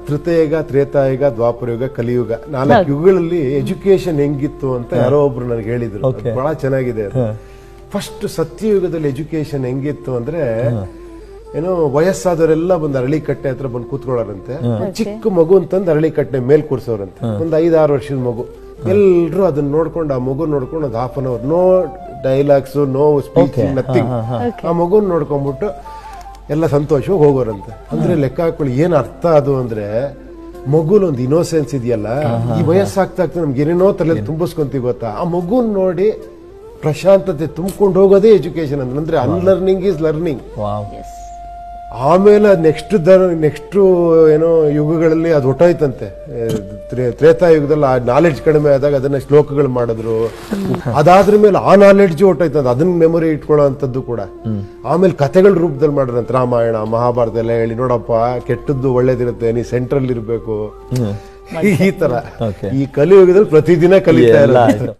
ತೃತೀಯಯುಗ, ತ್ರೇತಾಯುಗ, ದ್ವಾಪರಯುಗ, ಕಲಿಯುಗ 4 ಯುಗಗಳಲ್ಲಿ ಎಜುಕೇಶನ್ ಹೆಂಗಿತ್ತು ಅಂತ ಯಾರೋ ಒಬ್ರು ನನಗೆ ಹೇಳಿದ್ರು. ಅದು ಬಹಳ ಚೆನ್ನಾಗಿದೆ ಅದು. ಫಸ್ಟ್ ಸತ್ಯಯುಗದಲ್ಲಿ ಎಜುಕೇಶನ್ ಹೆಂಗಿತ್ತು ಅಂದ್ರೆ ಏನೋ ವಯಸ್ಸಾದವರೆಲ್ಲ ಬಂದು ಅರಳಿಕಟ್ಟೆ ಹತ್ರ ಬಂದು ಕೂತ್ಕೊಳ್ಳೋರಂತೆ. ಚಿಕ್ಕ ಮಗು ಅಂತಂದು ಅರಳಿಕಟ್ಟೆ ಮೇಲ್ ಕೂರ್ಸೋರಂತೆ. ಒಂದು 5-6 ವರ್ಷದ ಮಗು. ಎಲ್ರು ಅದನ್ನ ನೋಡ್ಕೊಂಡು, ಆ ಮಗು ನೋಡ್ಕೊಂಡು ಒಂದು ½ hour, no dialogues, no speech, nothing. ಆ ಮಗುನ್ ನೋಡ್ಕೊಂಡ್ಬಿಟ್ಟು ಎಲ್ಲ ಸಂತೋಷವಾಗಿ ಹೋಗೋರಂತೆ. ಅಂದ್ರೆ ಲೆಕ್ಕ ಹಾಕೊಳ್ಳಿ ಏನ್ ಅರ್ಥ ಅದು ಅಂದ್ರೆ, ಮಗುಲ್ ಒಂದು ಇನೋಸೆನ್ಸ್ ಇದೆಯಲ್ಲ, ಈ ವಯಸ್ಸಾಗ್ತಾ ನಮ್ಗೆ ಏನೇನೋ ತಲೆಯಲ್ಲಿ ತುಂಬಿಸ್ಕೊಂತೀವಿ ಗೊತ್ತಾ. ಆ ಮಗುನ್ ನೋಡಿ ಪ್ರಶಾಂತತೆ ತುಂಬಿಕೊಂಡು ಹೋಗೋದೇ ಎಜುಕೇಶನ್ ಅಂದ್ರೆ ಅನ್ಲರ್ನಿಂಗ್ ಈಸ್ ಲರ್ನಿಂಗ್. ಆಮೇಲೆ ನೆಕ್ಸ್ಟ್ ಏನೋ ಯುಗಗಳಲ್ಲಿ ಅದು ಹೊಟ್ಟೋಯ್ತಂತೆ. ತ್ರೇತಾಯುಗದಲ್ಲಿ ಆ ನಾಲೆಡ್ಜ್ ಕಡಿಮೆ ಆದಾಗ ಅದನ್ನ ಶ್ಲೋಕಗಳು ಮಾಡಿದ್ರು. ಅದಾದ್ರ ಮೇಲೆ ಆ ನಾಲೆಡ್ಜ್ ಹೊಟ್ಟೋಯ್ತಂತೆ, ಅದನ್ನ ಮೆಮೊರಿ ಇಟ್ಕೊಳ್ಳೋ ಅಂತದ್ದು ಕೂಡ. ಆಮೇಲೆ ಕಥೆಗಳ ರೂಪದಲ್ಲಿ ಮಾಡಿದ್ರಂತೆ. ರಾಮಾಯಣ, ಮಹಾಭಾರತ ಎಲ್ಲ ಹೇಳಿ, ನೋಡಪ್ಪ ಕೆಟ್ಟದ್ದು ಒಳ್ಳೇದಿರುತ್ತೆ, ನೀ ಸೆಂಟ್ರಲ್ ಇರ್ಬೇಕು, ಈ ತರ. ಈ ಕಲಿಯುಗದಲ್ಲಿ ಪ್ರತಿದಿನ ಕಲಿತಾ ಇರೋದು.